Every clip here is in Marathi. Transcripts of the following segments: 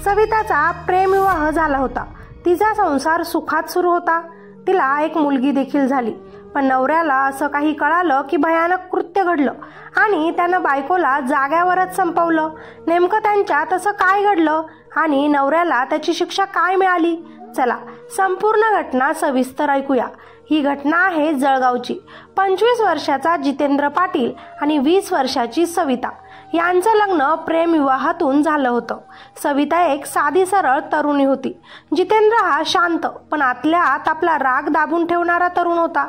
सविताचा प्रेमविवाह झाला होता। तिचा संसार सुखात सुरू होता। तिला एक मुलगी देखील झाली। पण नवऱ्याला असं काही कळालं की भयानक कृत्य घडलं आणि त्यानं बायकोला जाग्यावरच संपवलं। नेमकं त्यांच्यात असं काय घडलं आणि नवऱ्याला त्याची शिक्षा काय मिळाली? चला संपूर्ण घटना सविस्तर ऐकूया। ही घटना आहे जळगावची। 25 वर्षाचा जितेंद्र पाटील आणि 20 वर्षाची सविता यांचं लग्न प्रेमविवाहातून झालं होतं। सविता एक साधी सरळ तरुणी होती। जितेंद्र हा शांत पण आतल्या आत आपला राग दाबून ठेवणारा तरुण होता,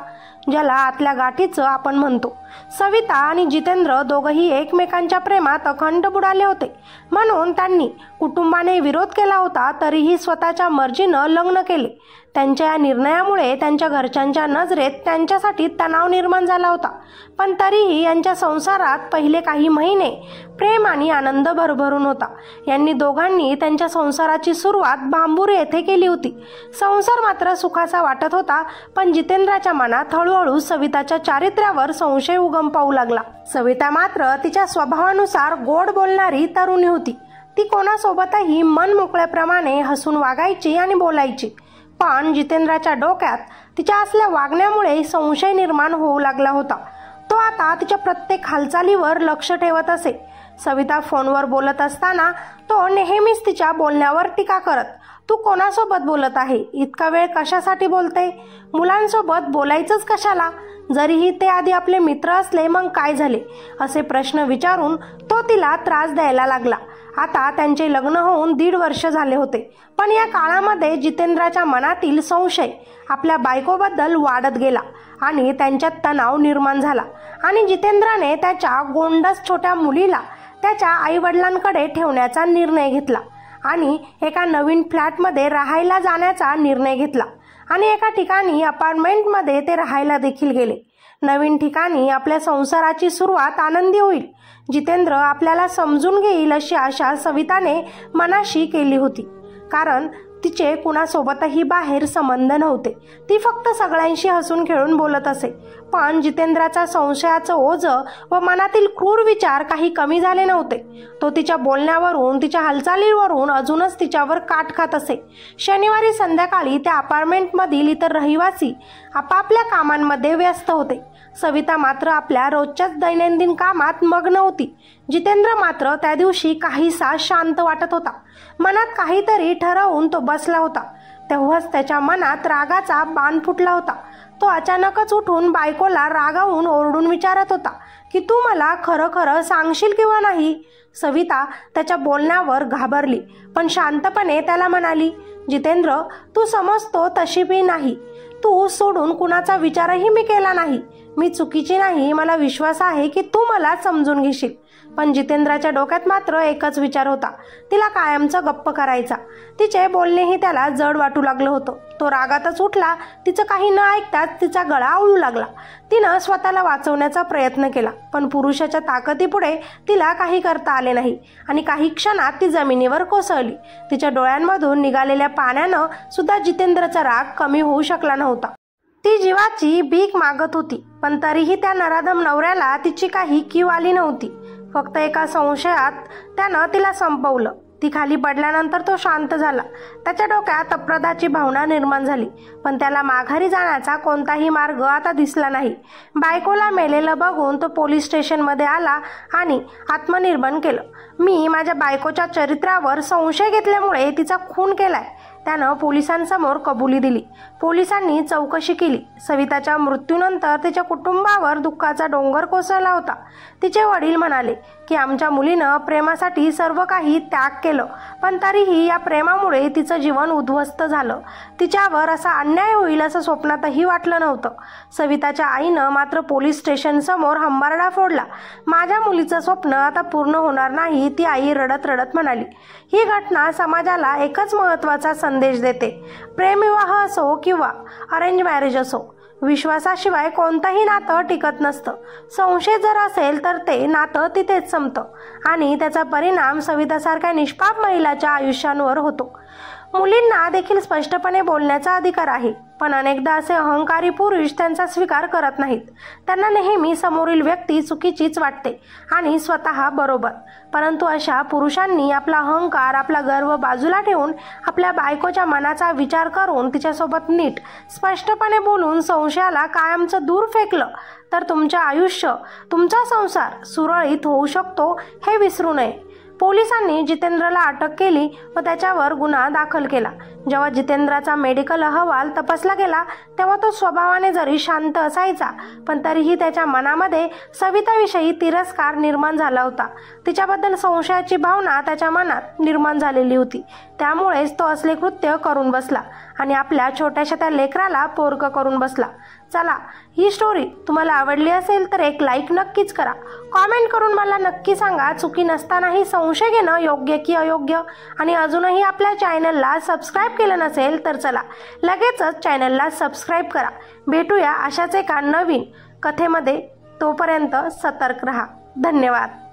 ज्याला आतल्या गाठीचं आपण म्हणतो। सविता आणि जितेंद्र दोघंही एकमेकांच्या प्रेमात अखंड बुडाले होते, म्हणून त्यांनी कुटुंबाने विरोध केला होता तरीही स्वतःच्या मर्जीनं लग्न केले। त्यांच्या या निर्णयामुळे त्यांच्या घरच्यांच्या नजरेत त्यांच्यासाठी तणाव निर्माण झाला होता, पण तरीही यांच्या संसारात पहिले काही महिने प्रेम आणि आनंद भरभरून होता। यांनी दोघांनी त्यांच्या संसाराची सुरुवात बांबुरे येथे केली होती। संसार मात्र सुखाचा वाटत होता, पण जितेंद्राच्या मनात हळूहळू सविताच्या चारित्र्यावर संशय उगम पाहू लागला। सविता मात्र तिच्या स्वभावानुसार गोड बोलणारी तरुणी होती। ती कोणासोबतही मन मोकळ्याप्रमाणे हसून वागायची आणि बोलायची, पण जितेंद्राच्या डोक्यात तिच्या असल्या वागण्यामुळे संशय निर्माण होऊ लागला होता। तो आता तिच्या प्रत्येक हालचालीवर लक्ष ठेवत असे। सविता फोनवर बोलत असताना तो नेहमीच तिच्या बोलण्यावर टीका करत, तू कोणासोबत बोलत आहे? इतका वेळ कशासाठी बोलते? मुलांसोबत बोलायचंच कशाला? जरीही ते आधी आपले मित्र असले मग काय झाले? असे प्रश्न विचारून तो तिला त्रास द्यायला लागला। आता त्यांचे लग्न होऊन 1.5 वर्ष झाले होते, पण या काळामध्ये जितेंद्राच्या मनातील संशय आपल्या बायकोबद्दल वाढत गेला आणि त्यांच्यात तणाव निर्माण झाला आणि जितेंद्राने त्याच्या गोंडस छोट्या मुलीला त्याच्या आईवडिलांकडे ठेवण्याचा निर्णय घेतला आणि एका नवीन फ्लॅटमध्ये राहायला जाण्याचा निर्णय घेतला आणि एका ठिकाणी अपार्टमेंटमध्ये ते राहायला देखील गेले। नवीन ठिकाणी आपल्या संसाराची सुरुवात आनंदी होईल, जितेंद्र आपल्याला समजून घेईल अशी आशा सविताने मनाशी केली होती, कारण तिचे कुणासोबतही बाहेर संबंध नव्हते। ती फक्त सगळ्यांशी हसून खेळून बोलत असे, पण जितेंद्राचा संशयाचं ओझं व मनातील क्रूर विचार काही कमी झाले नव्हते। तो तिच्या बोलण्यावरून तिच्या हालचालीवरून अजूनच तिच्यावर काट खात असे। शनिवारी संध्याकाळी त्या अपार्टमेंटमधील इतर रहिवासी आपापल्या कामांमध्ये व्यस्त होते। सविता मात्र आपल्या रोजच्याच दैनंदिन कामात मग्न होती। जितेंद्र मात्र त्या दिवशी काहीसा शांत वाटत होता। मनात काहीतरी ठरवून तो बसला होता। तेव्हाच त्याच्या मनात रागाचा बाण फुटला होता। तो अचानकच उठून बायकोला रागावून ओरडून विचारत होता की तू मला खरं खरं सांगशील किंवा नाही? सविता त्याच्या बोलण्यावर घाबरली, पण शांतपणे त्याला म्हणाली, जितेंद्र, तू समजतो तशी मी नाही। तू सोडून कुणाचा विचारही मी केला नाही। मी चुकीची नाही, मला विश्वास आहे की तू मला समजून घेशील। पण जितेंद्राच्या डोक्यात मात्र एकच विचार होता, तिला कायमचं गप्प करायचा। तिचे बोलणेही त्याला जड वाटू लागलं होतं। तो रागातच उठला। तिचं काही न ऐकताच तिचा गळा आवळू लागला। तिनं स्वतःला वाचवण्याचा प्रयत्न केला, पण पुरुषाच्या ताकदीपुढे तिला काही करता आले नाही आणि काही क्षणात ती जमिनीवर कोसळली। तिच्या डोळ्यांमधून निघालेल्या पाण्यानं सुद्धा जितेंद्रचा राग कमी होऊ शकला नव्हता। ती जीवाची भीक मागत होती, पण तरीही त्या नराधम नवऱ्याला तिची काही कीव आली नव्हती। फक्त एका संशयात त्यानं तिला संपवलं। ती खाली पडल्यानंतर तो शांत झाला। त्याच्या डोक्यात अपराधाची भावना निर्माण झाली, पण त्याला माघारी जाण्याचा कोणताही मार्ग आता दिसला नाही। बायकोला मेलेलं बघून तो पोलीस स्टेशनमध्ये आला आणि आत्मनिर्बंध केलं। मी माझ्या बायकोच्या चरित्रावर संशय घेतल्यामुळे तिचा खून केलाय, त्यानं पोलिसांसमोर कबुली दिली। पोलिसांनी चौकशी केली। सविताच्या मृत्यूनंतर तिच्या कुटुंबावर दुःखाचा डोंगर कोसळला होता। तिचे वडील म्हणाले की आमच्या मुलीनं प्रेमासाठी सर्व काही त्याग केलं, पण तरीही या प्रेमामुळे तिचं जीवन उद्ध्वस्त झालं। तिच्यावर असा अन्याय होईल असं स्वप्नातही वाटलं नव्हतं। सविताच्या आईनं मात्र पोलीस स्टेशन समोर हंबरडा फोडला। माझ्या मुलीचं स्वप्न आता पूर्ण होणार नाही, ती आई रडत रडत म्हणाली। ही घटना समाजाला एकच महत्त्वाचा संदेश देते, प्रेमविवाह असो किंवा अरेंज मॅरेज असो, विश्वासाशिवाय कोणतंही नातं टिकत नसतं। संशय जर असेल तर ते नातं तिथेच संपतं आणि त्याचा परिणाम सवितासारख्या निष्पाप महिलाच्या आयुष्यांवर होतो। मुलींना देखील स्पष्टपणे बोलण्याचा अधिकार आहे। पण अनेकदा असे अहंकारी पुरुष त्यांचा स्वीकार करत नाहीत. त्यांना नेहमी समोरील व्यक्ती चुकीचीच वाटते आणि स्वतः बरोबर. परंतु अशा पुरुषांनी आपला अहंकार, आपला गर्व बाजूला ठेवून आपल्या बायकोच्या मनाचा विचार करून तिच्यासोबत नीट स्पष्टपणे बोलून संशयाला कायमचं दूर फेकलं तर तुमचं आयुष्य, तुमचा संसार सुरळीत होऊ शकतो हे विसरू नये. पोलिसांनी जितेंद्रला अटक केली व त्याच्यावर गुन्हा दाखल केला. जेव्हा जितेंद्रचा मेडिकल अहवाल तपासला गेला तेव्हा तो स्वभावाने जरी शांत असायचा, पण तरीही त्याच्या मनामध्ये सविताविषयी तिरस्कार निर्माण झाला होता. तिच्याबद्दल संशयाची भावना त्याच्या मनात निर्माण झालेली होती. त्यामुळेच तो असले कृत्य करून बसला आणि आपल्या छोट्याशा त्या लेकराला पोरकं करून बसला. चला, ही स्टोरी तुम्हाला आवडली असेल तर एक लाईक नक्कीच करा. कॉमेंट करून मला नक्की सांगा, चुकी नसतानाही संशय घेणं योग्य की अयोग्य. आणि अजूनही आपल्या चॅनलला सबस्क्राईब केलं नसेल तर चला लगेचच चॅनलला सबस्क्राईब करा. भेटूया अशाच एका नवीन कथेमध्ये. तोपर्यंत सतर्क रहा. धन्यवाद.